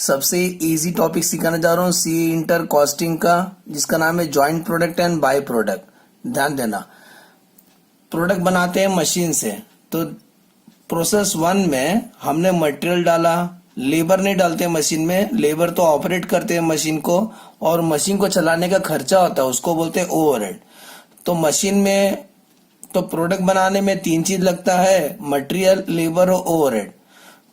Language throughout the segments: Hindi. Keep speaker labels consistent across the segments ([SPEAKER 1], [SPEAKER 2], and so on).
[SPEAKER 1] सबसे इजी टॉपिक सिखाने जा रहा हूँ सी इंटर कॉस्टिंग का, जिसका नाम है joint product and by product. ध्यान देना, प्रोडक्ट बनाते हैं मशीन से, तो प्रोसेस 1 में हमने मटेरियल डाला, लेबर नहीं डालते मशीन में, लेबर तो ऑपरेट करते हैं मशीन को, और मशीन को चलाने का खर्चा होता है उसको बोलते हैं ओवरहेड। तो मशीन में तो प्रोडक्ट बनाने में 3 चीज लगता है, मटेरियल, लेबर और ओवरहेड।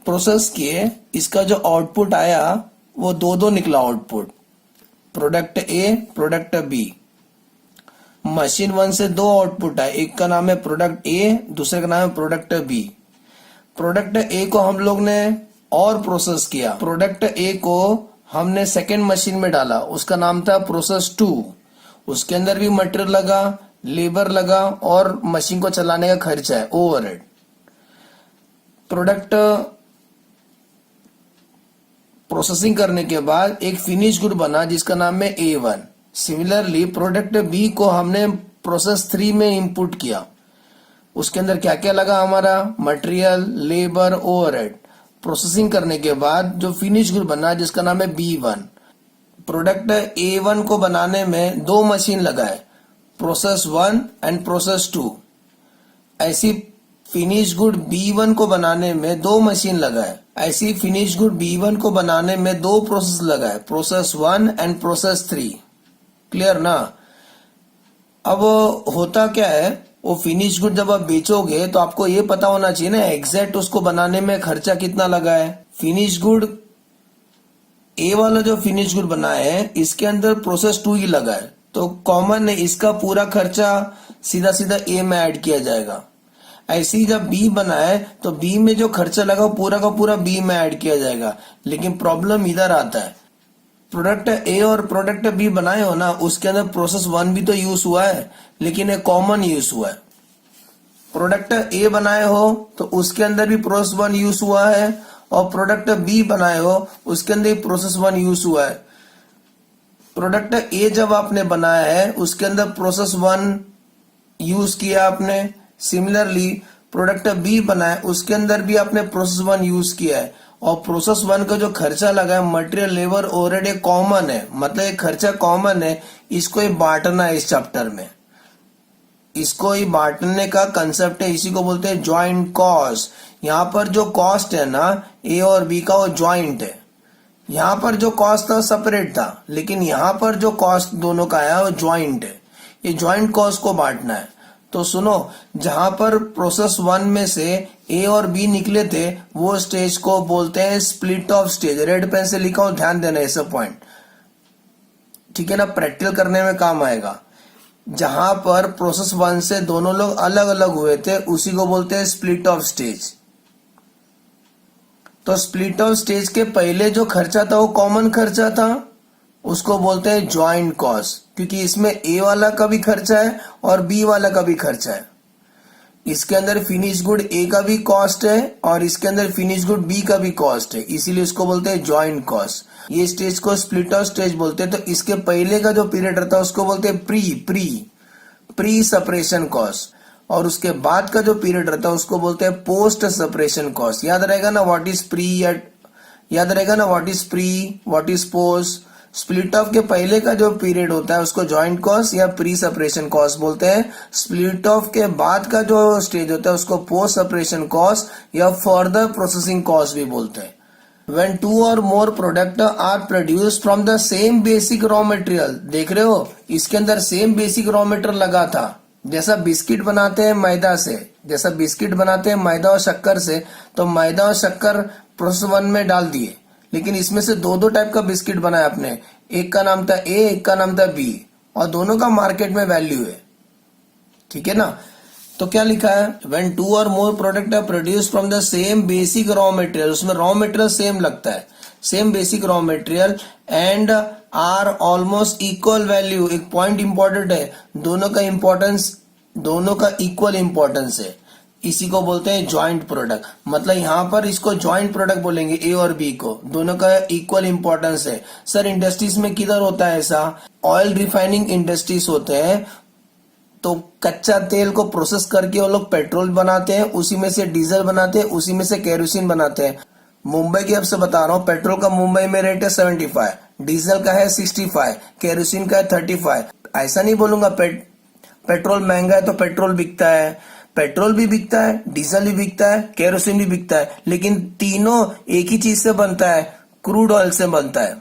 [SPEAKER 1] प्रोसेस किए, इसका जो आउटपुट आया वो दो निकला output, product A product B. Machine 1 से 2 आउटपुट आए, एक का नाम है प्रोडक्ट ए, दूसरे का नाम है प्रोडक्ट बी। प्रोडक्ट ए को हम लोग ने और प्रोसेस किया, प्रोडक्ट ए को हमने सेकेंड मशीन में डाला, उसका नाम था प्रोसेस 2। उसके अंदर भी मटेरियल लगा, लेबर लगा और मशीन को चलाने का खर्चा है ओवरहेड। प्रोडक्ट प्रोसेसिंग करने के बाद एक फिनिश गुड बना जिसका नाम है A1। सिमिलरली प्रोडक्ट बी को हमने प्रोसेस 3 में इंपुट किया, उसके अंदर क्या क्या लगा हमारा, मटेरियल, लेबर, ओवरहेड। प्रोसेसिंग करने के बाद जो फिनिश गुड बना जिसका नाम है B1। प्रोडक्ट A1 को बनाने में 2 मशीन लगाए, प्रोसेस 1 एंड प्रोसेस 2। ऐसी फिनिश गुड B1 को बनाने में 2 मशीन लगाए, ऐसी फिनिश गुड B1 को बनाने में 2 प्रोसेस लगाए, प्रोसेस 1 एंड प्रोसेस 3। क्लियर ना? अब होता क्या है, वो फिनिश गुड जब आप बेचोगे तो आपको ये पता होना चाहिए ना एग्जैक्ट उसको बनाने में खर्चा कितना लगा है। फिनिश गुड ए वाला जो फिनिश गुड बना है इसके अंदर प्रोसेस 2 ही लगा है, तो कॉमन है, इसका पूरा खर्चा सीधा सीधा ए में ऐड किया जाएगा। ऐसे ही जब बी बना है तो बी में जो खर्चा लगा पूरा का पूरा बी में ऐड किया जाएगा। लेकिन प्रॉब्लम इधर आता है, प्रोडक्ट ए और प्रोडक्ट बी बनाए हो ना, उसके अंदर प्रोसेस 1 भी तो यूज हुआ है, लेकिन एक कॉमन यूज हुआ है। प्रोडक्ट ए बनाए हो तो उसके अंदर भी प्रोसेस 1 यूज हुआ है, और प्रोडक्ट बी बनाए हो उसके अंदर भी प्रोसेस 1 यूज हुआ है। प्रोडक्ट ए जब आपने बनाया है उसके अंदर प्रोसेस 1 यूज किया आपने, सिमिलरली प्रोडक्ट बी बनाए उसके अंदर भी आपने प्रोसेस 1 यूज किया है, और प्रोसेस 1 का जो खर्चा लगा है मटेरियल, लेबर, ओवरहेड ये कॉमन है, मतलब ये खर्चा कॉमन है। इसको ही बांटना है इस चैप्टर में, इसको ही बांटने का कंसेप्ट है, इसी को बोलते हैं ज्वाइंट कॉस्ट। यहाँ पर जो कॉस्ट है ना ए और बी का वो ज्वाइंट है, यहाँ पर जो कॉस्ट था सेपरेट था, लेकिन यहाँ पर जो कॉस्ट दोनों का आया वो ज्वाइंट है। ये ज्वाइंट कॉस्ट को बांटना है। तो सुनो, जहां पर प्रोसेस 1 में से ए और बी निकले थे वो स्टेज को बोलते हैं split off stage. Red pen से लिखा हो, ध्यान देना ये सब पॉइंट, ठीक है ना, प्रैक्टिकल करने में काम आएगा। जहां पर प्रोसेस 1 से दोनों लोग अलग अलग हुए थे उसी को बोलते हैं स्प्लिट ऑफ स्टेज। तो स्प्लिट ऑफ स्टेज के पहले जो खर्चा था वो कॉमन खर्चा था, उसको बोलते हैं ज्वाइंट कॉस्ट, क्योंकि इसमें ए वाला का भी खर्चा है और बी वाला का भी खर्चा है। इसके अंदर फिनिश गुड ए का भी कॉस्ट है और इसके अंदर फिनिश गुड बी का भी कॉस्ट है, इसीलिए इसको बोलते हैं ज्वाइंट कॉस्ट। ये स्टेज को स्प्लिट ऑफ स्टेज बोलते हैं। तो इसके पहले का जो पीरियड रहता है उसको बोलते हैं प्री सेपरेशन कॉस्ट, और उसके बाद का जो पीरियड रहता है उसको बोलते हैं पोस्ट सेपरेशन कॉस्ट। याद रहेगा ना व्हाट इज प्री, याद रहेगा ना what is pre, what is post. Split of के पहले का जो पीरियड होता है उसको जॉइंट कॉस्ट या प्री सेपरेशन कॉस्ट बोलते हैं। स्प्लिट ऑफ के बाद का जो स्टेज होता है उसको पोस्ट सेपरेशन कॉस्ट या फर्दर प्रोसेसिंग कॉस्ट भी बोलते हैं। When 2 or more product are produced from the same basic raw material, देख रहे हो इसके अंदर सेम बेसिक रॉ मटेरियल लगा था। जैसा बिस्किट बनाते हैं मैदा से, जैसा बिस्किट बनाते हैं मैदा और शक्कर से, तो मैदा और शक्कर प्रोसेस 1 में डाल दिए, लेकिन इसमें से दो टाइप का बिस्किट बनाया आपने, एक का नाम था ए, एक का नाम था बी, और दोनों का मार्केट में वैल्यू है, ठीक है ना। तो क्या लिखा है, when 2 or more product are produced from the same basic raw material, उसमें रॉ मटेरियल सेम लगता है, same basic raw material, and are almost equal value. एक पॉइंट इंपॉर्टेंट है, दोनों का इंपॉर्टेंस, दोनों का इक्वल इंपॉर्टेंस है, इसी को बोलते हैं ज्वाइंट प्रोडक्ट। मतलब यहाँ पर इसको ज्वाइंट प्रोडक्ट बोलेंगे, ए और बी को, दोनों का इक्वल इंपॉर्टेंस है। सर इंडस्ट्रीज में किधर होता है ऐसा, ऑयल रिफाइनिंग इंडस्ट्रीज होते हैं, तो कच्चा तेल को प्रोसेस करके वो लोग पेट्रोल बनाते हैं, उसी में से डीजल बनाते हैं, उसी में से केरोसिन बनाते हैं। मुंबई की अब से बता रहा हूँ, पेट्रोल का मुंबई में रेट है 75, डीजल का है 65, केरोसिन का है 35। ऐसा नहीं बोलूंगा पेट्रोल महंगा है तो पेट्रोल बिकता है, पेट्रोल भी बिकता है, डीजल भी बिकता है, केरोसिन भी बिकता है, लेकिन तीनों एक ही चीज से बनता है, क्रूड ऑयल से बनता है।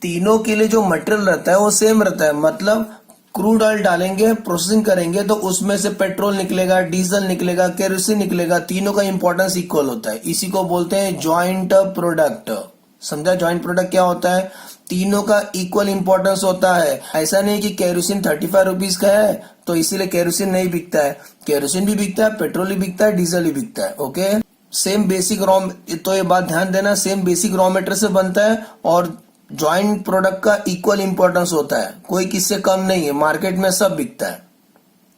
[SPEAKER 1] तीनों के लिए जो मटेरियल रहता है वो सेम रहता है, मतलब क्रूड ऑयल डालेंगे, प्रोसेसिंग करेंगे तो उसमें से पेट्रोल निकलेगा, डीजल निकलेगा, केरोसिन निकलेगा, तीनों का इंपॉर्टेंस इक्वल होता है। इसी को बोलते हैं जॉइंट प्रोडक्ट। समझा जॉइंट प्रोडक्ट क्या होता है? तीनों का इक्वल इंपॉर्टेंस होता है। ऐसा नहीं कि केरोसिन 35 रुपीज का है तो इसीलिए केरोसिन नहीं बिकता है, केरोसिन भी बिकता है, पेट्रोल भी बिकता है, डीजल भी बिकता है। ओके, सेम बेसिक रॉ, तो ये बात ध्यान देना, सेम बेसिक रॉ मटेरियल से बनता है और जॉइंट प्रोडक्ट का इक्वल इंपॉर्टेंस होता है, कोई किससे कम नहीं है, मार्केट में सब बिकता है।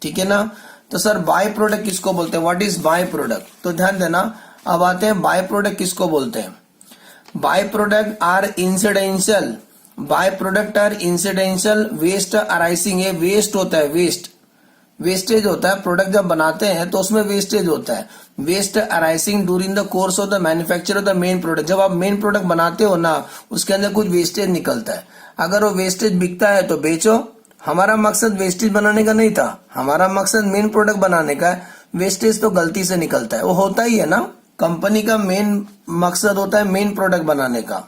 [SPEAKER 1] ठीक है ना? तो सर बाय प्रोडक्ट किसको बोलते हैं? What is by product? तो ध्यान देना, अब आते हैं बाय प्रोडक्ट किसको बोलते हैं। By product are incidental, by product are incidental waste arising, ये वेस्ट होता है, वेस्टेज होता है। प्रोडक्ट जब बनाते हैं तो उसमें वेस्टेज होता है, waste arising during the course of the manufacture of the main product. जब आप मेन प्रोडक्ट बनाते हो ना, उसके अंदर कुछ वेस्टेज निकलता है, अगर वो वेस्टेज बिकता है तो बेचो। हमारा मकसद वेस्टेज बनाने का नहीं था, हमारा मकसद मेन प्रोडक्ट बनाने का है। वेस्टेज तो गलती से निकलता है, वो होता ही है ना, कंपनी का मेन मकसद होता है मेन प्रोडक्ट बनाने का,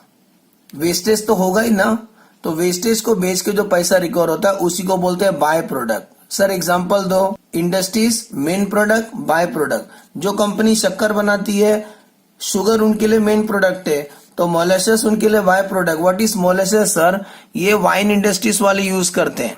[SPEAKER 1] वेस्टेज तो होगा ही ना। तो वेस्टेज को बेच के जो पैसा रिकवर होता है उसी को बोलते हैं बाय प्रोडक्ट। सर एग्जांपल दो, industries main product, by product. जो कंपनी शक्कर बनाती है, शुगर उनके लिए मेन प्रोडक्ट है, तो मोलेसेस उनके लिए by product. What is molasses? Sir ये वाइन इंडस्ट्रीज वाले यूज करते हैं।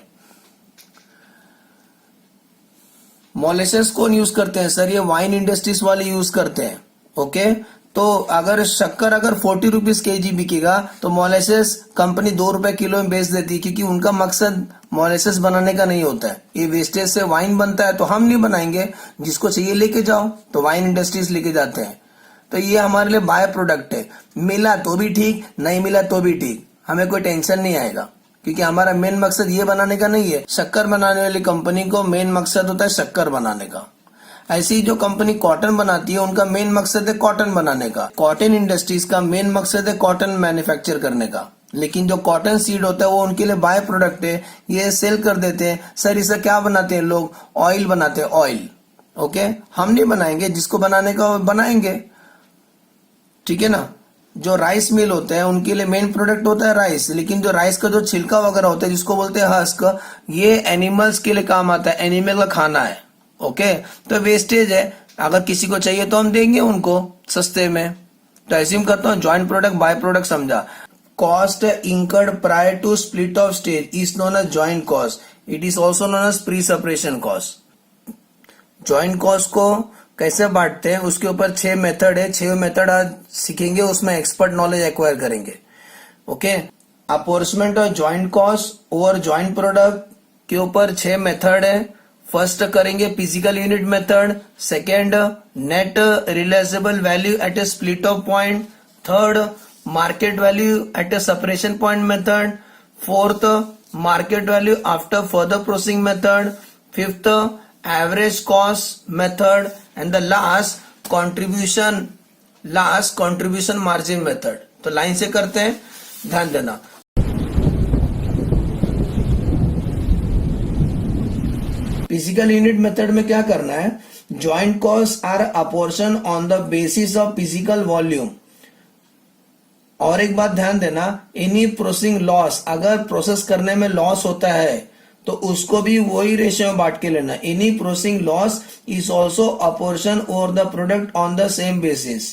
[SPEAKER 1] मोलेसेस कौन यूज करते हैं? सर ये वाइन इंडस्ट्रीज वाले यूज करते हैं। ओके, तो अगर शक्कर अगर 40 रुपीज केजी बिकेगा तो मोलेसेस कंपनी 2 रुपए किलो में बेच देती है, क्योंकि उनका मकसद मोलेसेस बनाने का नहीं होता है। ये वेस्टेज से वाइन बनता है तो हम नहीं बनाएंगे, जिसको चाहिए लेके जाओ, तो वाइन इंडस्ट्रीज लेके जाते हैं। तो ये हमारे लिए बाय प्रोडक्ट है, मिला तो भी ठीक, नहीं मिला तो भी ठीक, हमें कोई टेंशन नहीं आएगा, क्योंकि हमारा मेन मकसद ये बनाने का नहीं है। शक्कर बनाने वाली कंपनी को मेन मकसद होता है शक्कर बनाने का। ऐसी जो कंपनी कॉटन बनाती है उनका मेन मकसद है कॉटन बनाने का। कॉटन इंडस्ट्रीज का मेन मकसद है कॉटन मैन्युफैक्चर करने का, लेकिन जो कॉटन सीड होता है वो उनके लिए बाय प्रोडक्ट है, ये सेल कर देते हैं। सर इसे क्या बनाते हैं लोग? ऑयल बनाते हैं, ऑयल। ओके, हम नहीं बनाएंगे, जिसको बनाने का बनाएंगे। ठीक है ना? जो राइस मिल होते हैं उनके लिए मेन प्रोडक्ट होता है राइस, लेकिन जो राइस का जो छिलका वगैरह होता है जिसको बोलते हैं हस्क, ये एनिमल्स के लिए काम आता है, एनिमल का खाना है। ओके, तो वेस्टेज है, अगर किसी को चाहिए तो हम देंगे उनको सस्ते में। तो एज्यूम करता हूँ जॉइंट प्रोडक्ट बाय प्रोडक्ट समझा। Cost incurred prior to split off stage is known as joint cost, it is also known as pre separation cost. Joint cost को कैसे बांटते हैं उसके ऊपर 6 मेथड है, 6 मेथड आज सीखेंगे, उसमें एक्सपर्ट नॉलेज एक्वायर करेंगे। Okay, apportionment of joint cost over joint product के ऊपर 6 मेथड है। फर्स्ट करेंगे physical unit method, second net realisable value at a split off point, third market value at a separation point method, fourth market value after further processing method, fifth average cost method, and the last contribution margin method. तो लाइन से करते हैं, ध्यान देना। फिजिकल यूनिट मेथड में क्या करना है? Joint cost are apportion on the basis of physical volume. और एक बात ध्यान देना, एनी प्रोसेसिंग लॉस, अगर प्रोसेस करने में लॉस होता है तो उसको भी वही रेशियो में बांट के लेना। Any processing loss is also apportion over the product on the same basis.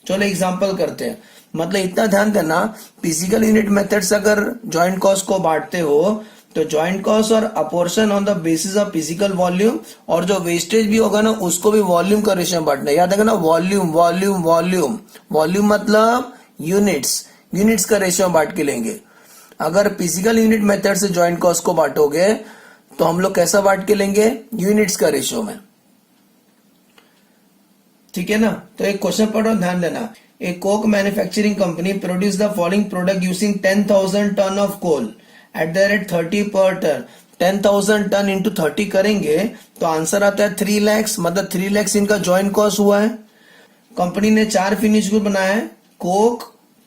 [SPEAKER 1] चलो एग्जांपल करते हैं, मतलब इतना ध्यान देना, फिजिकल यूनिट मेथड से अगर जॉइंट कॉस्ट को बांटते हो तो जॉइंट कॉस्ट और apportion on the basis of physical volume, और जो वेस्टेज भी होगा ना उसको भी वॉल्यूम का रेशियो बांटना। याद रखना, वॉल्यूम वॉल्यूम वॉल्यूम, वॉल्यूम मतलब यूनिट्स, यूनिट्स का रेशियो बांट के लेंगे। अगर फिजिकल यूनिट मेथड से जॉइंट कॉस्ट को बांटोगे तो हम लोग कैसा बांट के लेंगे? यूनिट्स का रेशियो में। ठीक है ना? तो एक क्वेश्चन पढ़ो, ध्यान देना। A coke manufacturing company produce the following product using 10,000 ton of coal at the rate 30 per ton. 10,000 ton into 30 करेंगे तो आंसर आता है 3 लाख, मतलब 3 लाख इनका जॉइंट कॉस्ट हुआ है। कंपनी ने 4 फिनिश गुड बनाया है, कोक,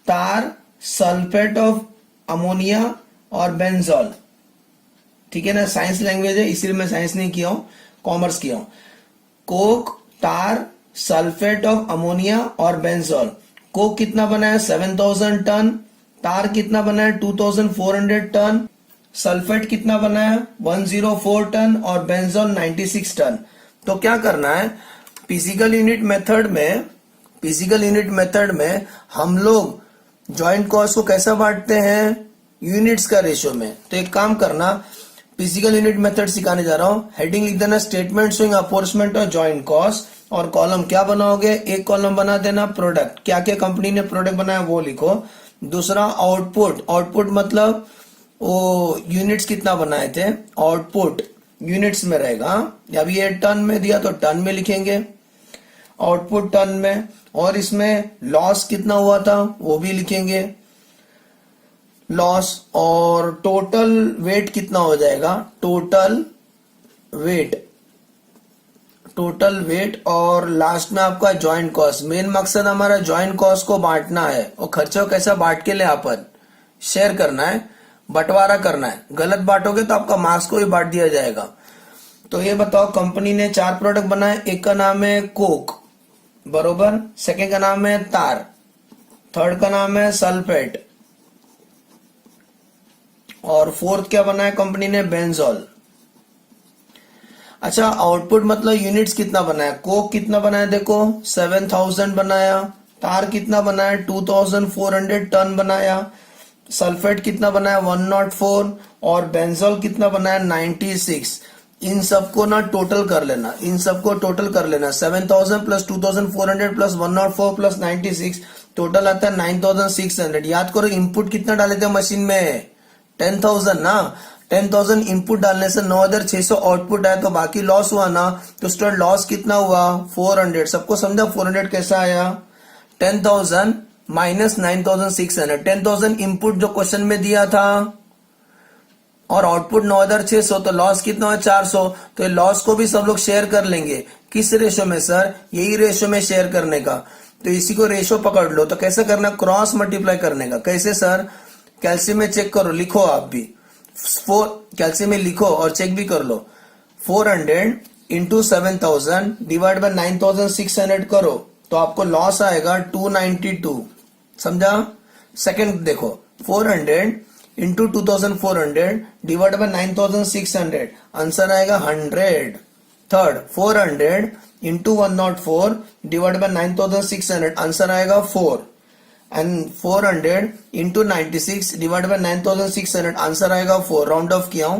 [SPEAKER 1] तार, सल्फेट ऑफ अमोनिया और बेंजोल। ठीक है ना, साइंस लैंग्वेज है इसलिए मैं साइंस नहीं किया हूं, कॉमर्स किया हूं। कोक, तार, सल्फेट ऑफ अमोनिया और बेंजोल। कोक कितना बना है 7000 टन, तार कितना बना है 2400 टन, सल्फेट कितना बना है 104 टन और बेंजोल 96 टन। तो क्या करना है, फिजिकल यूनिट मेथड में हम लोग जॉइंट कॉस्ट को कैसा बांटते हैं, यूनिट्स का रेशियो में। तो एक काम करना, फिजिकल यूनिट मेथड सिखाने जा रहा हूं, हेडिंग लिख देना statement showing apportionment of joint cost, और कॉलम क्या बनाओगे, एक कॉलम बना देना प्रोडक्ट, क्या क्या कंपनी ने प्रोडक्ट बनाया वो लिखो। दूसरा आउटपुट मतलब वो यूनिट्स कितना बनाए थे, आउटपुट यूनिट्स में रहेगा। अभी ये टन में दिया तो टन में लिखेंगे, आउटपुट टन में। और इसमें लॉस कितना हुआ था वो भी लिखेंगे, लॉस। और टोटल वेट कितना हो जाएगा, टोटल वेट। और लास्ट में आपका जॉइंट कॉस्ट। मेन मकसद हमारा जॉइंट कॉस्ट को बांटना है, और खर्चों कैसा बांट के ले अपन शेयर करना है, बंटवारा करना है। गलत बांटोगे तो आपका मार्क्स को भी बांट दिया जाएगा। तो ये बताओ, कंपनी ने 4 प्रोडक्ट बनाए, एक का नाम है कोक, बरोबर, सेकेंड का नाम है तार, थर्ड का नाम है सल्फेट, और फोर्थ क्या बनाया कंपनी ने, बेंजोल। अच्छा, आउटपुट मतलब यूनिट्स कितना बनाया, कोक कितना बनाया देखो 7000 बनाया, तार कितना बनाया 2400 टन बनाया, सल्फेट कितना बनाया 104, और बेंजोल कितना बनाया 96। इन सबको ना टोटल कर लेना, 7000 प्लस 2400 प्लस 104 प्लस 96 टोटल आता है 9600। याद करो इनपुट कितना डाले थे मशीन में, 10,000 ना, 10,000 इनपुट डालने से 9600 आउटपुट आया, तो बाकी लॉस हुआ ना, तो स्टूडेंट लॉस कितना हुआ 400। सबको समझा 400 कैसा आया, 10,000 माइनस 9600, 10,000 इनपुट जो क्वेश्चन में दिया था और आउटपुट 9600, तो लॉस कितना हुआ 400। तो लॉस को भी सब लोग शेयर कर लेंगे, किस रेशो में सर, यही रेशो में शेयर करने का। तो इसी को रेशो पकड़ लो। तो कैसे करना, क्रॉस मल्टीप्लाई करने का। कैसे सर, कैल्शियम में चेक करो, लिखो आप भी, कैल्शियम में लिखो और चेक भी कर लो। 400 इंटू 7000 डिवाइड बाय 9600 करो तो आपको लॉस आएगा 292। समझा। सेकंड देखो, 400 इंटू 2400 डिवाइड बाय 9600, आंसर आएगा 100। Third, 400 into 104 divide by 9600, answer आएगा 4। And 400 into 96 divide by 9600, answer आएगा 4। राउंड ऑफ किया हूं,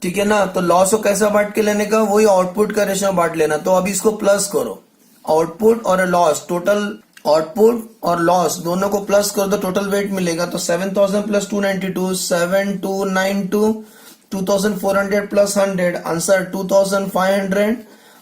[SPEAKER 1] ठीक है ना। तो लॉस को कैसा बांट के लेने का, वही आउटपुट का रेशियो बांट लेना। तो अभी इसको प्लस करो, आउटपुट और लॉस, टोटल आउटपुट और लॉस दोनों को प्लस करो तो टोटल वेट मिलेगा। तो 7000 प्लस 292, 7292, 2400 प्लस 100, आंसर 2500,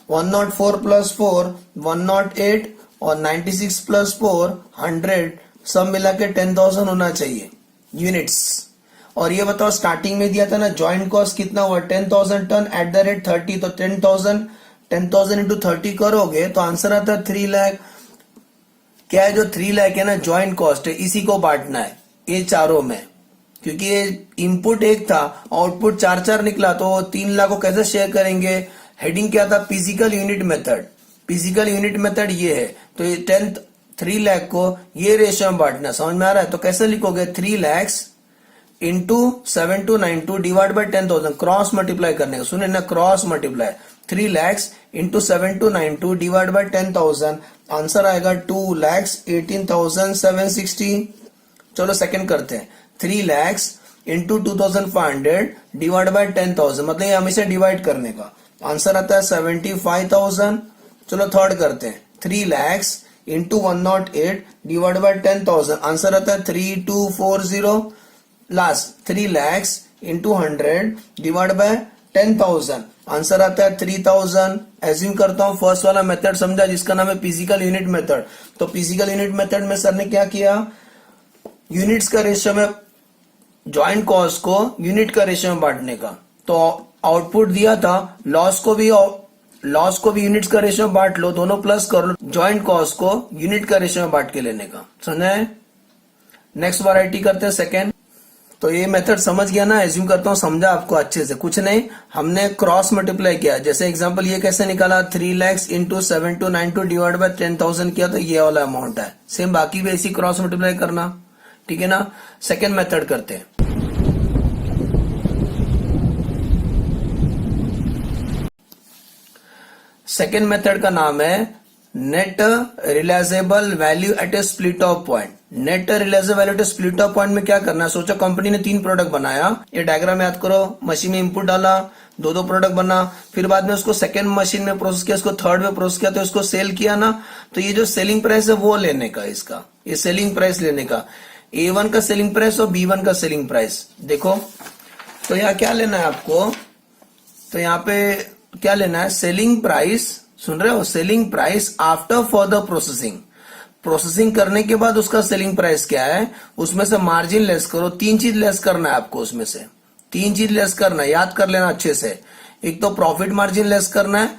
[SPEAKER 1] 104 प्लस 4 108, और 96 प्लस 4 100, सब मिला के 10,000 होना चाहिए यूनिट्स। और ये बताओ, स्टार्टिंग में दिया था ना ज्वाइंट कॉस्ट कितना हुआ 10,000 टन एट द रेट 30, तो 10,000 इंटू 30 करोगे तो आंसर आता है 3 लाख। क्या है, जो 3 लाख है ना ज्वाइंट कॉस्ट है, इसी को बांटना है ये चारों में, क्योंकि ये इनपुट एक था, आउटपुट 4 निकला, तो 3 लाख को कैसे शेयर करेंगे। हेडिंग क्या था, physical unit method. Physical unit method ये है, तो ये 3 लाख को ये रेशियो में बांटना, समझ में आ रहा है। तो कैसे लिखोगे, 3 lakh into 7292 divide by 10,000, cross multiply करने का, सुने ना, cross multiply. 3 lakh into 7292 divide by 10,000, answer आएगा 2,18,760। चलो सेकंड करते हैं, 3 लाख इंटू 2,500 डिवाइड बाय 10,000, मतलब ये हमेशा डिवाइड करने का, आंसर आता है 75,000। चलो थर्ड करते हैं, 3 lakh into 108 divide by 10,000, answer आता है 3240। Last 3 lakh into 100 divide by 10,000, answer आता है 3,000। एज्यूम करता हूं फर्स्ट वाला मेथड समझा, जिसका नाम है फिजिकल यूनिट मेथड। तो फिजिकल यूनिट मेथड में सर ने क्या किया, यूनिट्स का रेशियो में ज्वाइंट कॉस्ट को यूनिट का रेशियो में बांटने का। तो आउटपुट दिया था, लॉस को भी लॉस को भी यूनिट्स का रेशियो में बांट लो, दोनों प्लस कर लो, ज्वाइंट कॉस्ट को यूनिट का रेशियो में बांट के लेने का। समझा है? नेक्स्ट वैरायटी करते हैं सेकेंड। तो ये मेथड समझ गया ना? एज्यूम करता हूँ समझा आपको अच्छे से। कुछ नहीं, हमने क्रॉस मल्टीप्लाई किया। जैसे एग्जांपल ये कैसे निकाला, 3 lakhs इंटू 7292 डिवाइड बाय 10,000 किया तो ये वाला अमाउंट है। सेम बाकी भी ऐसी क्रॉस मल्टीप्लाई करना, ठीक है ना? सेकेंड मेथड करते हैं। सेकेंड मेथड का नाम है net realisable value at a split off point. Net realisable value at a split off point में क्या करना है? सोचो कंपनी ने 3 प्रोडक्ट बनाया, ये डायग्राम याद करो, मशीन में इनपुट डाला, 2 प्रोडक्ट बना, फिर बाद में उसको सेकेंड मशीन में प्रोसेस किया, उसको थर्ड में प्रोसेस किया, तो इसको सेल किया ना, तो ये जो सेलिंग प्राइस है वो लेने का, इसका ये सेलिंग प्राइस लेने का, A1 का सेलिंग प्राइस और B1 का सेलिंग प्राइस। देखो तो यहाँ क्या लेना है आपको, तो यहाँ पे क्या लेना है, सेलिंग प्राइस, सुन रहे हो, selling price after further processing. Processing करने के बाद उसका सेलिंग प्राइस क्या है, उसमें से मार्जिन लेस करो। 3 चीज लेस करना है आपको, उसमें से 3 चीज लेस करना है, याद कर लेना अच्छे से। एक तो प्रॉफिट मार्जिन लेस करना है,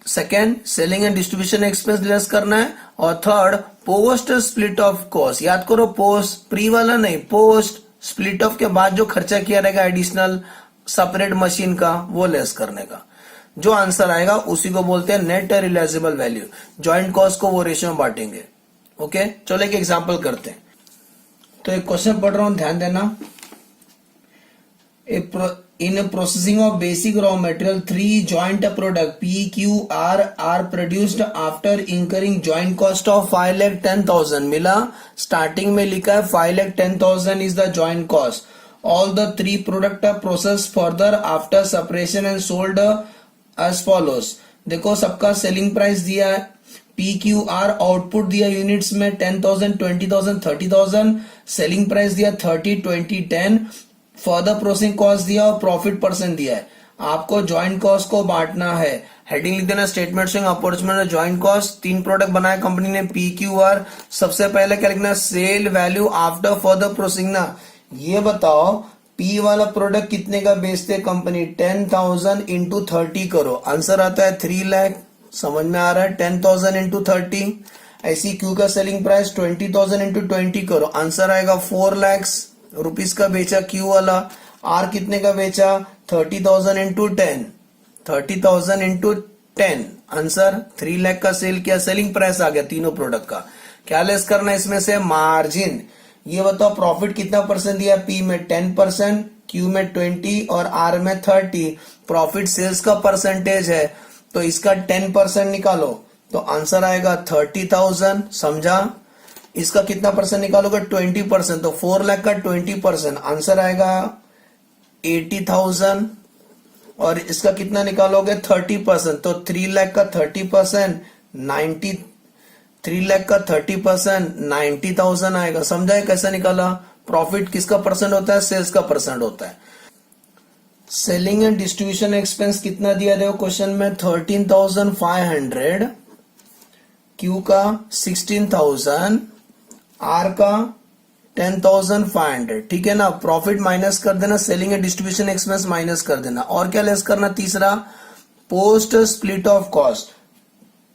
[SPEAKER 1] second selling and distribution expense less करना है, और third post split off cost. याद करो, पोस्ट, प्री वाला नहीं, पोस्ट स्प्लिट ऑफ के बाद जो खर्चा किया रहेगा एडिशनल सेपरेट मशीन का, वो लेस करने का। जो आंसर आएगा उसी को बोलते हैं net realisable value. Joint cost को वो रेशियो में बांटेंगे। ओके, चलो एक एग्जांपल करते हैं। तो एक क्वेश्चन पढ़ रहा हूं, ध्यान देना। In processing of basic raw material, 3 joint product P, Q, R are produced after incurring joint cost of 5,10,000। मिला, स्टार्टिंग में लिखा है 5,10,000 is the joint cost। All the 3 product are processed further after separation and sold as follows। देखो सबका सेलिंग प्राइस दिया है, P, Q, R आउटपुट दिया यूनिट्स में 10,000, 20,000, 30,000, सेलिंग प्राइस दिया 30, 20, 10, फर्दर प्रोसेसिंग कॉस्ट दिया और प्रॉफिट परसेंट दिया है। आपको ज्वाइंट कॉस्ट को बांटना है। हेडिंग लिख देना, statement showing opportunity joint cost. 3 product बनाया कंपनी ने, P, Q, R। सबसे पहले क्या लिखना, sale value after further processing ना। ये बताओ P वाला प्रोडक्ट कितने का बेचते कंपनी, 10,000 इंटू 30 करो, आंसर आता है 3 लाख। समझ में आ रहा है, 10,000 इंटू 30। ऐसी Q का सेलिंग प्राइस 20,000 इंटू 20 करो, आंसर आएगा 4 लाख रुपीज का बेचा Q वाला। R कितने का बेचा, 30,000 इंटू 10, 30,000 इंटू 10, आंसर 3 लाख का सेल किया। सेलिंग प्राइस आ गया तीनों प्रोडक्ट का। क्या लेस करना है इसमें से, मार्जिन। ये बताओ प्रॉफिट कितना परसेंट दिया, P में 10%, Q में 20 और R में 30। प्रॉफिट सेल्स का परसेंटेज है, तो इसका 10% निकालो, तो आंसर आएगा 30,000। समझा? इसका कितना परसेंट निकालोगे, 20%, तो 4 लाख का 20%, आंसर आएगा 80,000। और इसका कितना निकालोगे, 30%, तो 3 लाख का 30%, 3 लाख का 30%, 90,000 आएगा। समझा है कैसा निकाला? प्रॉफिट किसका परसेंट होता है, सेल्स का परसेंट होता है। सेलिंग एंड डिस्ट्रीब्यूशन एक्सपेंस कितना दिया देखो क्वेश्चन में, 13,500, Q का 16,000, R का 10,500, ठीक है ना। प्रॉफिट माइनस कर देना, selling and distribution expense minus कर देना। और क्या लेस करना, तीसरा post split off cost,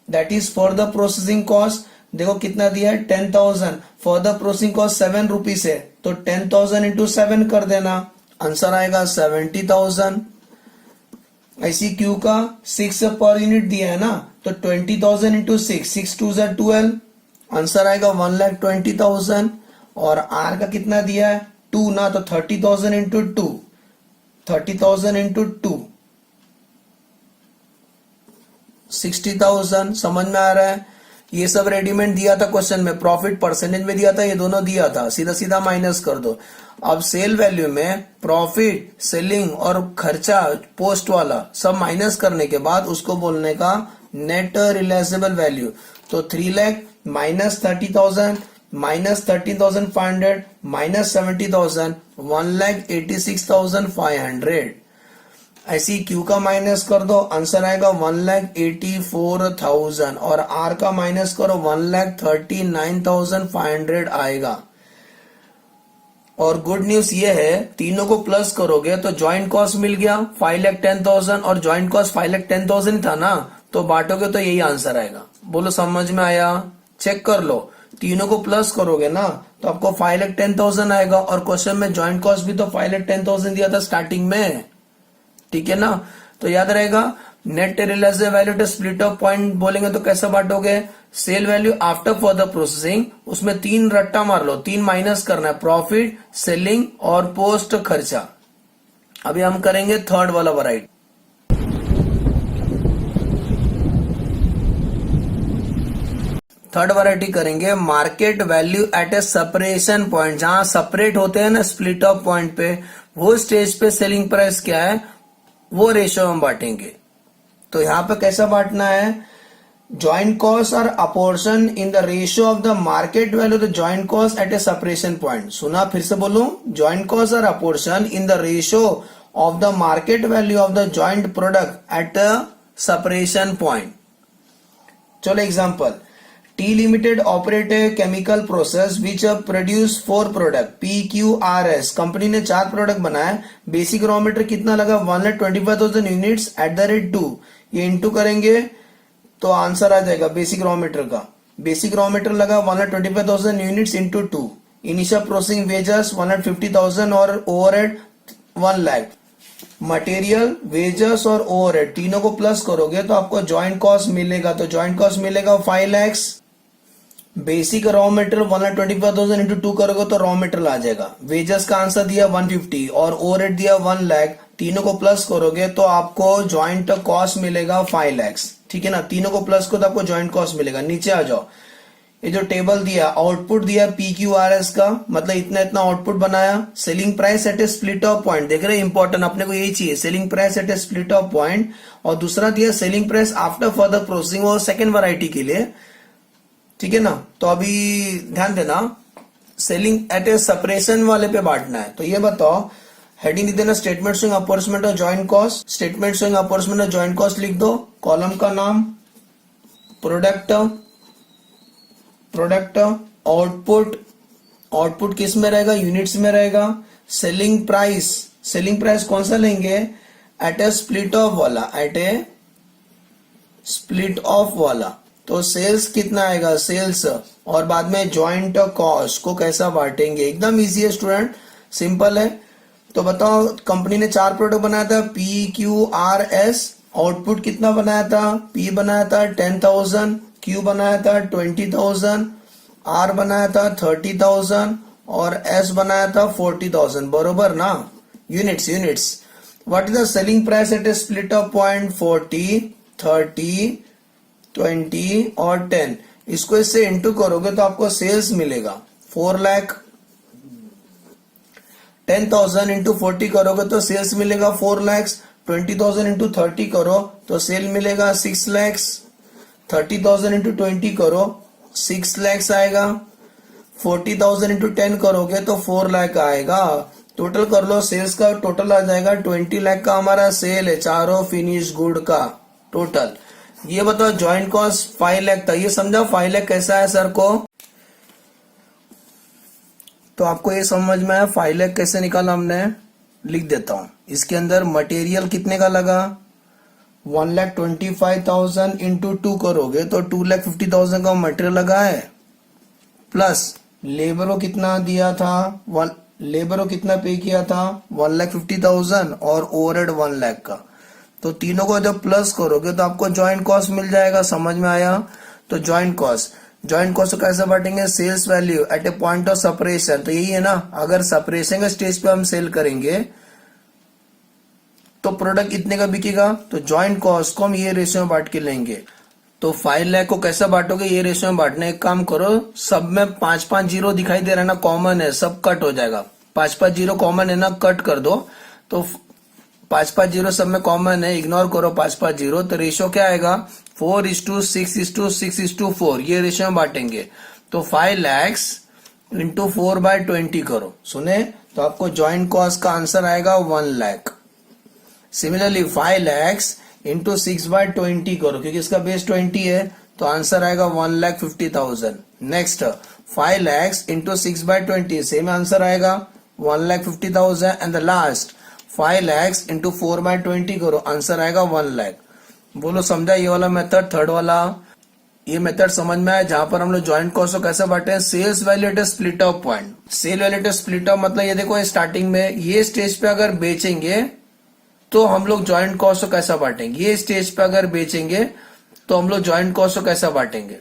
[SPEAKER 1] that is for the processing cost. देखो कितना दिया है, 10,000, for the processing cost 7 rupees है, तो 10,000 इंटू 7 कर देना, आंसर आएगा 70,000। ऐसी Q का 6 पर यूनिट दिया है ना, तो 20,000 इंटू 6, 6 2 जा 12, आंसर आएगा 1,20,000। और R का कितना दिया है, 2 ना, तो 30,000 इंटू 2, 30,000 इंटू 2, 60,000। समझ में आ रहा है? ये सब रेडीमेड दिया था क्वेश्चन में, प्रॉफिट परसेंटेज में दिया था, ये दोनों दिया था, सीधा सीधा माइनस कर दो। अब सेल वैल्यू में प्रॉफिट, सेलिंग और खर्चा पोस्ट वाला सब माइनस करने के बाद उसको बोलने का नेट रियलाइजेबल वैल्यू। तो 3 लाख माइनस 30,000 माइनस 13,500 माइनस 70,000, 1,86,500। ऐसी Q का माइनस कर दो, आंसर आएगा 1,84,000। और R का माइनस करो, 1,39,500 आएगा। और गुड न्यूज ये है, तीनों को प्लस करोगे तो ज्वाइंट कॉस्ट मिल गया 5,10,000, और ज्वाइंट कॉस्ट 5,10,000 था ना, तो बांटोगे तो यही आंसर आएगा। बोलो समझ में आया? चेक कर लो, तीनों को प्लस करोगे ना तो आपको 5,10,000 आएगा, और क्वेश्चन में ज्वाइंट कॉस्ट भी तो 5,10,000 दिया था स्टार्टिंग में, ठीक है ना? तो याद रहेगा, net realised value to split off point बोलेंगे तो कैसे बांटोगे? Sale value after further processing, उसमें 3 रट्टा मार लो, 3 माइनस करना है, प्रॉफिट, सेलिंग और पोस्ट खर्चा। अभी हम करेंगे थर्ड वाला वैरायटी। थर्ड वैरायटी करेंगे market value at a separation point, जहां सेपरेट होते हैं ना स्प्लिट ऑफ पॉइंट पे, वो स्टेज पे सेलिंग प्राइस क्या है वो रेशियो हम बांटेंगे। तो यहां पे कैसा बांटना है? ज्वाइंट कॉस्ट और apportion in the ratio of the market value the joint cost at a separation point. सुना? फिर से बोलो, ज्वाइंट कॉस्ट और apportion in the ratio of the market value of the joint product at a separation point. चलो example, T Limited operate a chemical process which produce 4 product PQRS। Company ने 4 प्रोडक्ट बनाया। बेसिक रॉ मटेरियल कितना लगा? 1,25,000 यूनिट्स एट द रेट 2। ये इंटू करेंगे तो आंसर आ जाएगा बेसिक रॉ मटेरियल का। बेसिक रॉ मटेरियल लगा 1,25,000 units into 2। Initial processing wages 1,50,000 और ओवरहेड 1 लाख। मटेरियल, वेजेस और ओवरहेड तीनों को प्लस करोगे तो आपको ज्वाइंट कॉस्ट मिलेगा। तो ज्वाइंट कॉस्ट मिलेगा 5 lakh. Basic raw material 1,25,000 into 2 करोगे तो रॉ मटेरियल आ जाएगा। वेजेस का आंसर दिया 150 और ओवरहेड दिया 1 लाख। तीनों को प्लस करोगे तो आपको ज्वाइंट कॉस्ट मिलेगा 5 लाख। ठीक है ना? तीनों को प्लस करो तो आपको ज्वाइंट कॉस्ट मिलेगा। नीचे आ जाओ, ये जो टेबल दिया, आउटपुट दिया PQRS का, मतलब इतना इतना आउटपुट बनाया। Selling price at a split off point, देख रहे हैं इंपॉर्टेंट, अपने को यही चाहिए, selling price at a split off point. और दूसरा दिया selling price after further processing, वो सेकेंड वैरायटी के लिए, ठीक है ना? तो अभी ध्यान देना, सेलिंग एट ए सेपरेशन वाले पे बांटना है। तो ये बताओ, हेडिंग लिख देना statement showing apportionment of joint cost. Statement showing apportionment of joint cost लिख दो। कॉलम का नाम प्रोडक्ट, प्रोडक्ट, आउटपुट, आउटपुट किस में रहेगा? यूनिट्स में रहेगा। सेलिंग प्राइस, सेलिंग प्राइस कौन सा लेंगे? एट ए स्प्लिट ऑफ वाला, एट ए स्प्लिट ऑफ वाला। तो सेल्स कितना आएगा? सेल्स, और बाद में ज्वाइंट कॉस्ट को कैसा बांटेंगे? एकदम इजी है स्टूडेंट, सिंपल है। तो बताओ, कंपनी ने 4 प्रोडक्ट बनाया था PQRS। आउटपुट कितना बनाया था? P बनाया था 10,000, Q बनाया था 20,000, R बनाया था 30,000 और S बनाया था 40,000। बरोबर ना? Units, units. What is the selling price at a split off point? 40, 30, 20 और 10। इसको इससे इंटू करोगे तो आपको सेल्स मिलेगा 4 लाख। 10,000 इंटू 40 करोगे तो सेल्स मिलेगा 4 लाख। 20,000 इंटू 30 करो तो सेल मिलेगा 6 लाख। 30,000 इंटू 20 करो 6 लाख आएगा। 40,000 इंटू 10 करोगे तो 4 लाख आएगा। टोटल कर लो, सेल्स का टोटल आ जाएगा 20 लाख का हमारा सेल है, चारों फिनिश गुड का टोटल। ये बताओ, ज्वाइंट कॉस्ट 5 लाख था, ये समझा 5 लाख कैसा है सर को? तो आपको ये समझ में आया 5 लाख कैसे निकाला हमने? लिख देता हूं। इसके अंदर मटेरियल कितने का लगा? 1,25,000 इंटू 2 करोगे तो 2,50,000 का मटेरियल लगा है, प्लस लेबर को कितना दिया था? लेबर को कितना पे किया था? 1,50,000 और ओवरहेड 1 लाख का। तो तीनों को जब प्लस करोगे तो आपको ज्वाइंट कॉस्ट मिल जाएगा। समझ में आया? तो ज्वाइंट कॉस्ट, ज्वाइंट कॉस्ट को कैसे बांटेंगे? Sales value at a point of separation. तो यही है ना, अगर सेपरेशन के स्टेज पे हम सेल करेंगे तो प्रोडक्ट इतने का बिकेगा, तो ज्वाइंट कॉस्ट को हम ये रेशियो में बांट के लेंगे। तो 5 लाख को कैसे बांटोगे? ये रेशियो में बांटने, एक काम करो, सब में 5-5 जीरो दिखाई दे रहा है ना, कॉमन है, सब कट हो जाएगा। 5-5 जीरो कॉमन है ना, कट कर दो। तो 5-5 जीरो सब में कॉमन है, इग्नोर करो 5-5 जीरो। तो रेशियो क्या आएगा? 4:6:6:4, ये रेशियो में बांटेंगे। तो 5 लाख इंटू 4/20 करो। सुने? तो आपको ज्वाइंट कॉस्ट का आंसर आएगा 1 लाख। सिमिलरली 5 लाख इंटू 6/20 करो, क्योंकि इसका बेस 20 है, तो आंसर आएगा 1,50,000। Next 5 lakh into 6/20, same answer आएगा 1,50,000। And the last 5 lakh into 4/20 करो, आंसर आएगा 1 लाख। बोलो समझा ये वाला मेथड, थर्ड वाला? ये मेथड समझ में आया जहां पर हम लोग ज्वाइंट कॉस्ट को कैसे बांटे हैं? Sales value at split off point. Sale value at split off मतलब ये देखो स्टार्टिंग में ये स्टेज पे अगर बेचेंगे तो हम लोग ज्वाइंट कॉस्ट को कैसा बांटेंगे? ये स्टेज पे अगर बेचेंगे तो हम लोग ज्वाइंट कॉस्ट को कैसा बांटेंगे?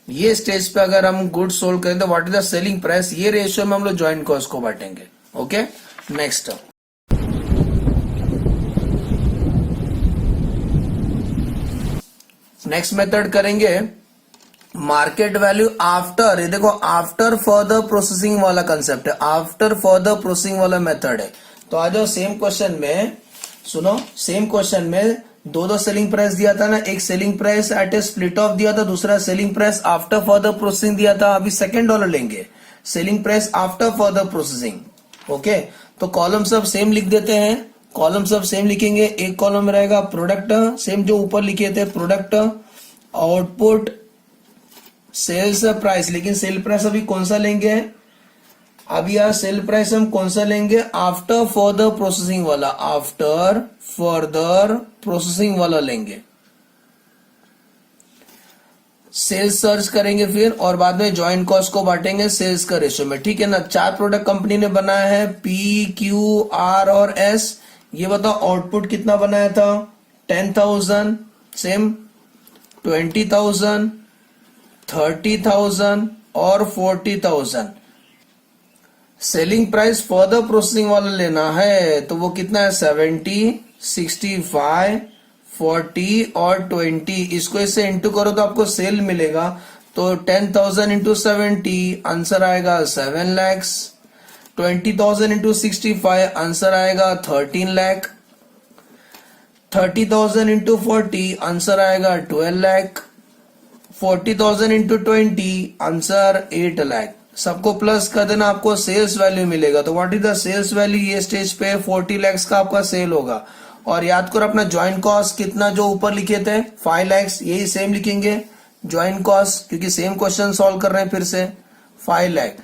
[SPEAKER 1] ये स्टेज पे अगर हम गुड्स सोल्ड करें तो what is the selling price, ये रेशियो में हम लोग ज्वाइंट कॉस्ट को बांटेंगे। ओके, नेक्स्ट मेथड करेंगे मार्केट वैल्यू आफ्टर। ये देखो आफ्टर फर्दर प्रोसेसिंग वाला कंसेप्ट है, आफ्टर फर्दर प्रोसेसिंग वाला मेथड है। तो आ जाओ सेम क्वेश्चन में, सुनो सेम क्वेश्चन में दो सेलिंग प्राइस दिया था ना, एक selling price at a split off दिया था, दूसरा selling price after further processing दिया था। अभी सेकंड डॉलर लेंगे, selling price after further processing. Okay, तो कॉलम सब सेम लिख देते हैं, कॉलम सब सेम लिखेंगे। एक कॉलम में रहेगा प्रोडक्ट, सेम जो ऊपर लिखे थे प्रोडक्ट, आउटपुट, सेल्स प्राइस। लेकिन सेल प्राइस अभी कौन सा लेंगे? अभी यार सेल प्राइस हम कौन सा लेंगे? आफ्टर फर्दर प्रोसेसिंग वाला, आफ्टर फर्दर प्रोसेसिंग वाला लेंगे। सेल्स सर्च करेंगे फिर और बाद में ज्वाइंट कॉस्ट को बांटेंगे सेल्स का रेशियो में। ठीक है ना? 4 प्रोडक्ट कंपनी ने बनाया है, पी, क्यू, आर और एस। ये बताओ आउटपुट कितना बनाया था? 10,000, सेम 20,000, 30,000 और 40,000। सेलिंग प्राइस फर्दर प्रोसेसिंग वाला लेना है तो वो कितना है? 70, 65, 40 और 20। इसको इससे इंटू करो तो आपको सेल मिलेगा। तो 10,000 इंटू 70 आंसर आएगा 7 लाख। 20,000 इंटू 65 आंसर आएगा 13 लाख। 30,000 इंटू 40 आंसर आएगा 12 लाख। 40,000 into 20 answer 8 lakh. सबको प्लस कर देना, आपको सेल्स वैल्यू मिलेगा। तो what is the sales value? ये स्टेज पे 40 लाख का आपका सेल होगा। और याद करो अपना ज्वाइंट कॉस्ट कितना जो ऊपर लिखे थे 5 लाख, यही सेम लिखेंगे ज्वाइंट कॉस्ट, क्योंकि सेम क्वेश्चन सॉल्व कर रहे हैं फिर से। 5 लाख,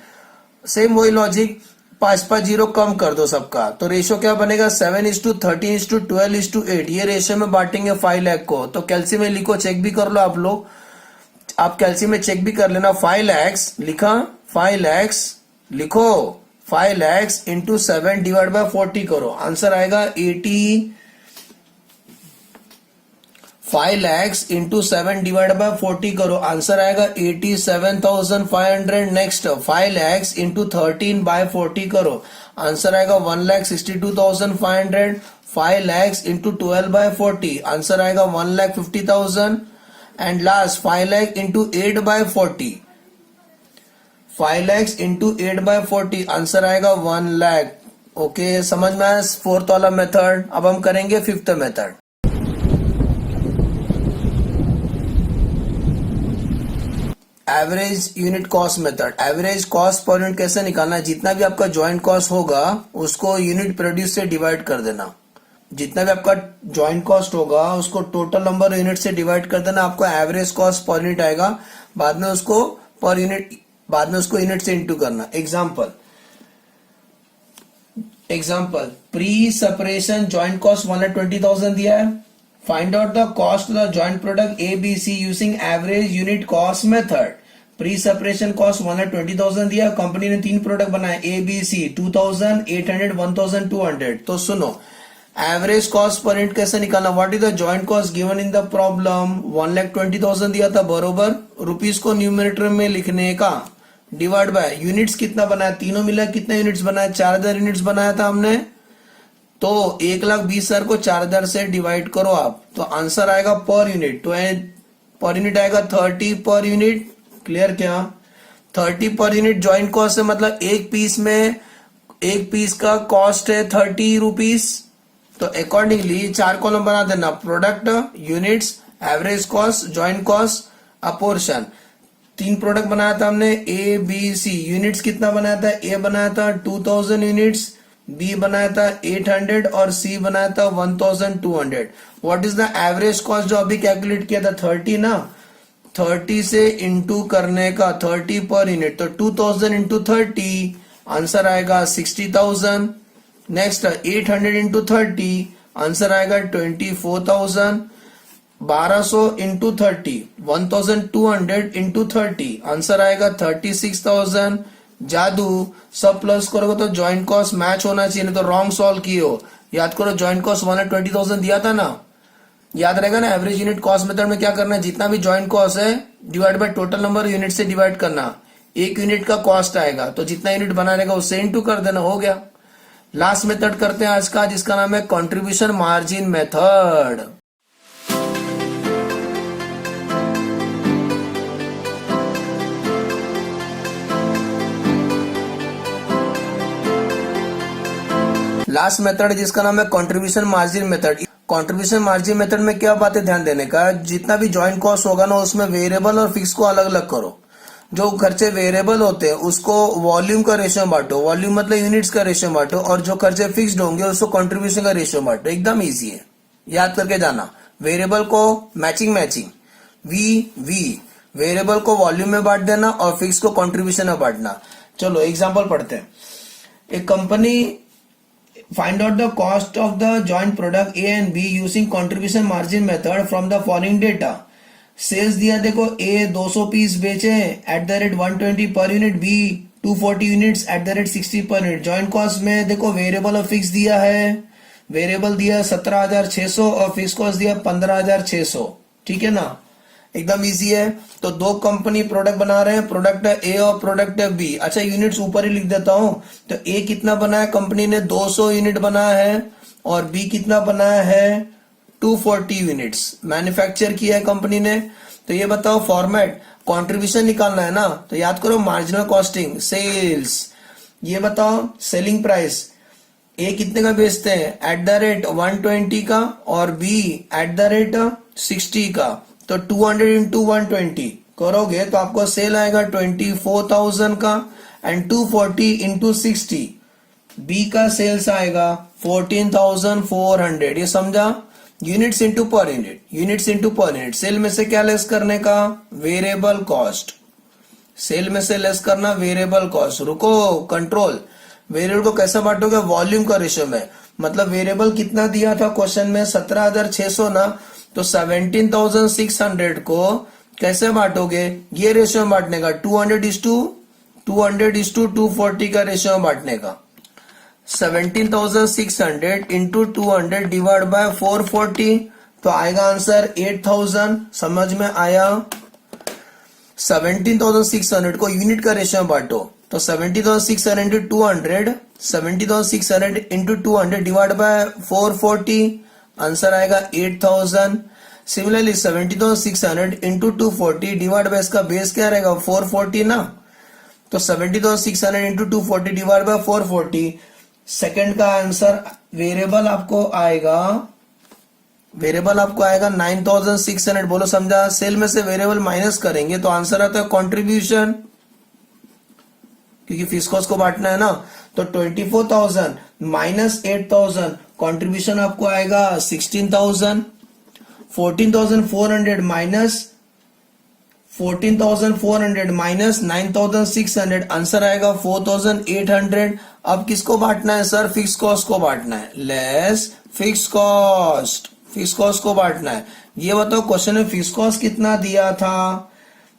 [SPEAKER 1] सेम वही लॉजिक, 5 जीरो कम कर दो सबका, तो रेशियो क्या बनेगा? 7:13:12:8। ये रेशियो में बांटेंगे 5 लाख को। तो कैलसी में लिखो, चेक भी कर लो आप लोग, आप कैलसी में चेक भी कर लेना। 5 लाख लिखा, 5 लाख लिखो, 5 लाख इंटू 7 डिवाइड बाय 40 करो, आंसर आएगा 80। 5 लाख इंटू 7 डिवाइड बाय 40 करो, आंसर आएगा 87,500। नेक्स्ट 5 लाख इंटू 13 बाय 40 करो, आंसर आएगा 1,62,500। 5 लाख इंटू 12 बाय 40 आंसर आएगा 1,50,000। And last 5 lakh into 8 by 40, 5 lakh into 8 by 40 answer आएगा 1 लाख। ओके, समझ में आया फोर्थ वाला मेथड? अब हम करेंगे fifth method. Average unit cost method. Average cost per unit कैसे निकालना है? जितना भी आपका ज्वाइंट कॉस्ट होगा उसको यूनिट प्रोड्यूस से डिवाइड कर देना। जितना भी आपका ज्वाइंट कॉस्ट होगा उसको टोटल नंबर यूनिट से डिवाइड कर देना, आपको एवरेज कॉस्ट पर यूनिट आएगा। बाद में उसको पर यूनिट, बाद में उसको यूनिट से इंटू करना। Example pre separation joint cost 1,20,000 दिया है। Find out the cost of the joint product ABC using average unit cost method. Pre separation cost 1,20,000 दिया, कंपनी ने 3 प्रोडक्ट बनाए ABC, 2,000, 800, 1,200। तो सुनो, एवरेज कॉस्ट पर यूनिट कैसे निकालना? What is the joint cost given in the problem? 1,20,000 दिया था, बरोबर रुपीस को न्यूमरेटर में लिखने का, डिवाइड बाय यूनिट्स कितना बनाया, तीनों मिला कितने यूनिट्स बनाया? 4,000 यूनिट्स बनाया था हमने। तो 1,20,000 को 4,000 से डिवाइड करो आप, तो आंसर आएगा पर यूनिट, तो पर यूनिट आएगा 30 पर यूनिट। क्लियर क्या? 30 पर यूनिट ज्वाइंट कॉस्ट है, मतलब एक पीस में, एक पीस का कॉस्ट है 30 रुपीस। तो अकॉर्डिंगली 4 कॉलम बना देना, product, units, average cost, joint cost, apportion. 3 product बनाया था हमने ABC। यूनिट्स कितना बनाया था? A बनाया था 2,000 यूनिट्स, B बनाया था 800 और C बनाया था 1,200। What is the average cost जो अभी कैलकुलेट किया था? 30 ना, 30 से इंटू करने का, 30 पर यूनिट, तो 2,000 इंटू 30 आंसर आएगा 60,000। नेक्स्ट 800 इंटू 30 आंसर आएगा 24,000। 1200 इंटू 30, 1200 इंटू 30, आंसर आएगा 36,000। जादू सब प्लस करोगे तो ज्वाइंट कॉस्ट मैच होना चाहिए, नहीं तो रॉन्ग सॉल्व किए हो। याद करो ज्वाइंट कॉस्ट 120,000 दिया था ना, याद रहेगा ना। एवरेज यूनिट कॉस्ट मेथड में क्या करना है, जितना भी ज्वाइंट कॉस्ट है divide by total number unit से डिवाइड करना। एक यूनिट का कॉस्ट आएगा तो जितना यूनिट बना रहेगा उससे इनटू कर देना, हो गया। लास्ट मेथड करते हैं आज का, जिसका नाम है contribution margin method. Last method जिसका नाम है contribution margin method. Contribution margin method में क्या बातें ध्यान देने का, जितना भी ज्वाइंट कॉस्ट होगा ना उसमें वेरिएबल और फिक्स को अलग अलग करो। जो खर्चे वेरिएबल होते हैं उसको वॉल्यूम का रेशियो बांटो, वॉल्यूम मतलब यूनिट्स का रेशियो बांटो, और जो खर्चे फिक्स्ड होंगे उसको कंट्रीब्यूशन का रेशियो बांटो। एकदम इजी है, याद करके जाना। वेरिएबल को मैचिंग वी वेरिएबल को वॉल्यूम में बांट देना और फिक्स को कंट्रीब्यूशन में बांटना। चलो एग्जाम्पल पढ़ते हैं। एक company find out the cost of the joint product A and B using contribution margin method from the following data. सेल्स दिया देखो, A 200 पीस बेचे at the rate 120 per unit, B 240 units at the rate 60 per unit. Joint cost में देखो वेरिएबल और फिक्स दिया है, वेरिएबल दिया 17,600 और फिक्स कॉस्ट दिया 15,600। ठीक है ना, एकदम इजी है। तो दो कंपनी प्रोडक्ट बना रहे हैं, प्रोडक्ट है ए और प्रोडक्ट है बी। अच्छा यूनिट्स ऊपर ही लिख देता हूं। तो ए कितना बनाया कंपनी ने, 200 यूनिट बनाया है, और बी कितना बनाया है, 240 यूनिट्स मैन्युफैक्चर किया है कंपनी ने। तो ये बताओ फॉर्मेट, कंट्रीब्यूशन निकालना है ना, तो याद करो मार्जिनल कॉस्टिंग, सेल्स। ये बताओ सेलिंग प्राइस, ए कितने का बेचते हैं, एट द रेट 120 का, और बी एट द रेट 60 का। तो 200 इंटू 120 करोगे तो आपको सेल आएगा 24,000 का, एंड 240 इंटू 60 बी का सेल्स आएगा 14,400। ये समझा, units into per unit, units into per unit. Sale में से क्या लेस करने का, वेरिएबल कॉस्ट। सेल में से लेस करना वेरिएबल कॉस्ट। रुको, कंट्रोल। वेरिएबल को कैसे बांटोगे, वॉल्यूम का रेशियो में। मतलब वेरिएबल कितना दिया था क्वेश्चन में, 17,600 ना, तो 17,600 को कैसे बांटोगे, ये रेशियो में बांटने का, 200:240 का रेशियो में बांटने का। 17,600 इंटू 200 डिवाइड बाय 440, तो आएगा आंसर 8,000। समझ में आया। 17,600 को यूनिट का रेशियो में बांटो, तो 17,600 into 200, 17,600 into 200 divide by 440, answer आएगा 8,000। सिमिलरली 17,600 इंटू 240 डिवाइड बाय इसका बेस क्या रहेगा, 440 ना, तो 17,600 इंटू 240 डिवाइड बाय 440। सेकंड का आंसर वेरिएबल आपको आएगा 9,600। बोलो समझा। सेल में से वेरिएबल माइनस करेंगे तो आंसर आता है कंट्रीब्यूशन, क्योंकि फिक्स कॉस्ट को बांटना है ना। तो 24,000 माइनस 8,000, कंट्रीब्यूशन आपको आएगा 16,000। 14,400 माइनस 9,600, आंसर आएगा 4,800। अब किसको बांटना है सर, फिक्स कॉस्ट को बांटना है, less fix cost, fix cost को बांटना है। ये बताओ क्वेश्चन में फिक्स कॉस्ट कितना दिया था,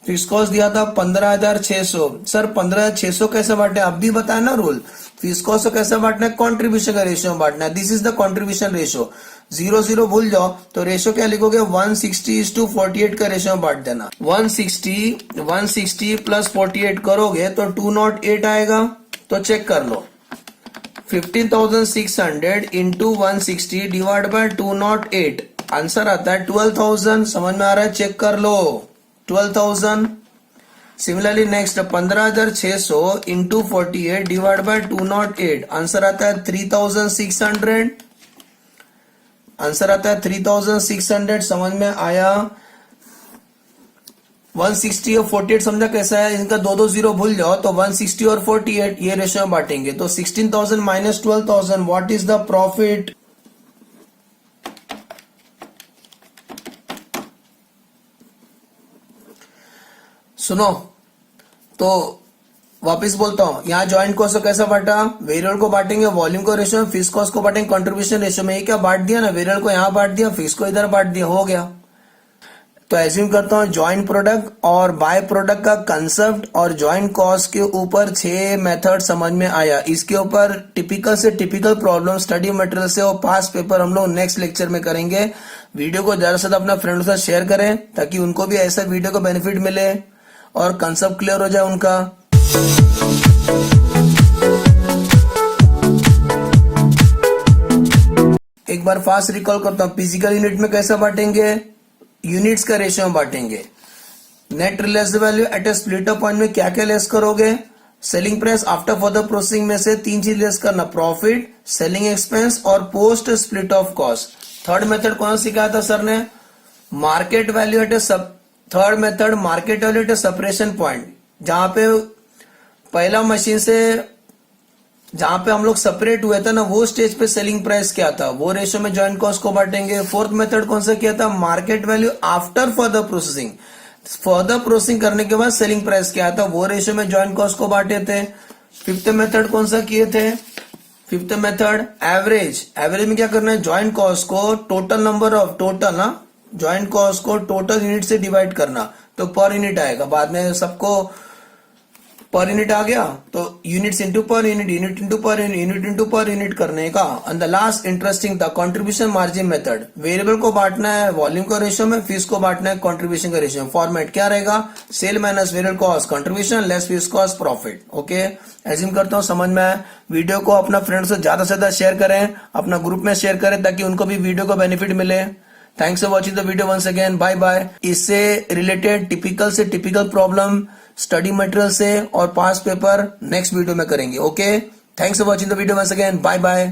[SPEAKER 1] फिक्स कॉस्ट दिया था 15,600। सर 15,600 कैसे बांटे, अब भी बताया ना रूल। फिक्स कॉस्ट को कैसे बांटना है, कंट्रीब्यूशन का रेशियो में बांटना है। This is the contribution ratio. 0 भूल जाओ तो रेशियो क्या लिखोगे, 160:48 का रेशियो में बांट देना। 160 प्लस 48 करोगे तो 208 आएगा। तो चेक कर लो, 15,600 इंटू 160 डिवाइड बाय 208, आंसर आता है 12,000। समझ में आ रहा है, चेक कर लो, 12,000। Similarly next 15,600 into 48 divide by 208, answer आता है 3,600। आंसर आता है 3,600। समझ में आया। 160 और 48 समझा कैसा है, इनका 2 0 भूल जाओ तो 160 और 48 ये रेशियो में बांटेंगे। तो 16,000 minus 12,000, what is the profit. सुनो तो वापस बोलता हूं, यहाँ ज्वाइंट कॉस्ट को कैसा बांटा, वेरिएबल को बांटेंगे वॉल्यूम को रेशियो में, फिक्स कॉस्ट को बांटेंगे कंट्रीब्यूशन रेशियो में। ये क्या बांट दिया ना, वेरिएबल को यहाँ बांट दिया, फिक्स को इधर बांट दिया, हो गया। तो एज्यूम करता हूँ जॉइंट प्रोडक्ट और बाय प्रोडक्ट का कंसेप्ट और जॉइंट कॉस्ट के ऊपर 6 मेथड समझ में आया। इसके ऊपर टिपिकल से टिपिकल प्रॉब्लम स्टडी मटेरियल से और पास पेपर हम लोग नेक्स्ट लेक्चर में करेंगे। वीडियो को ज्यादा से ज्यादा अपना फ्रेंड के साथ शेयर करें ताकि उनको भी ऐसा वीडियो का बेनिफिट मिले और कंसेप्ट क्लियर हो जाए उनका। एक बार फास्ट रिकॉल करता हूँ, फिजिकल यूनिट में कैसा बांटेंगे, यूनिट्स का रेशियो में बांटेंगे। Net realised value at a split up point में क्या क्या लेस करोगे, selling price after further processing में से 3 चीज लेस करना, प्रॉफिट, सेलिंग एक्सपेंस और post split off cost. Third method कौन सा सिखाया था सर ने, market value at a third method market value at a separation point, जहां पे पहला मशीन से जहां पे हम लोग सेपरेट हुए थे ना वो स्टेज पे सेलिंग प्राइस क्या था, वो रेशियो में जॉइंट कॉस्ट को बांटेंगे। फोर्थ मेथड कौन सा किया था, market value after further processing, further processing करने के बाद सेलिंग प्राइस क्या था, वो रेशियो में जॉइंट कॉस्ट को बांटे थे। फिफ्थ मेथड कौन सा किए थे, फिफ्थ मेथड एवरेज, एवरेज में क्या करना है, जॉइंट कॉस्ट को टोटल नंबर ऑफ टोटल ना जॉइंट कॉस्ट को टोटल यूनिट से डिवाइड करना, तो पर यूनिट आएगा। बाद में सबको पर यूनिट आ गया तो units into per unit, unit into per unit, unit into per unit करने का। एंड द लास्ट इंटरेस्टिंग था कंट्रीब्यूशन मार्जिन मेथड, वेरिएबल को बांटना है वॉल्यूम का रेशियो में, फीस को बांटना है कंट्रीब्यूशन का रेशियो में। फॉर्मेट क्या रहेगा, sale minus variable cost contribution less fees cost profit. Okay, assume करता हूँ समझ में आया। वीडियो को अपना फ्रेंड्स से ज्यादा शेयर करें, अपना ग्रुप में शेयर करें ताकि उनको भी वीडियो का बेनिफिट मिले। Thanks for watching the video once again, bye bye. इससे रिलेटेड टिपिकल से टिपिकल प्रॉब्लम स्टडी मटेरियल से और पास पेपर नेक्स्ट वीडियो में करेंगे। Okay, thanks for watching the video once again, bye bye.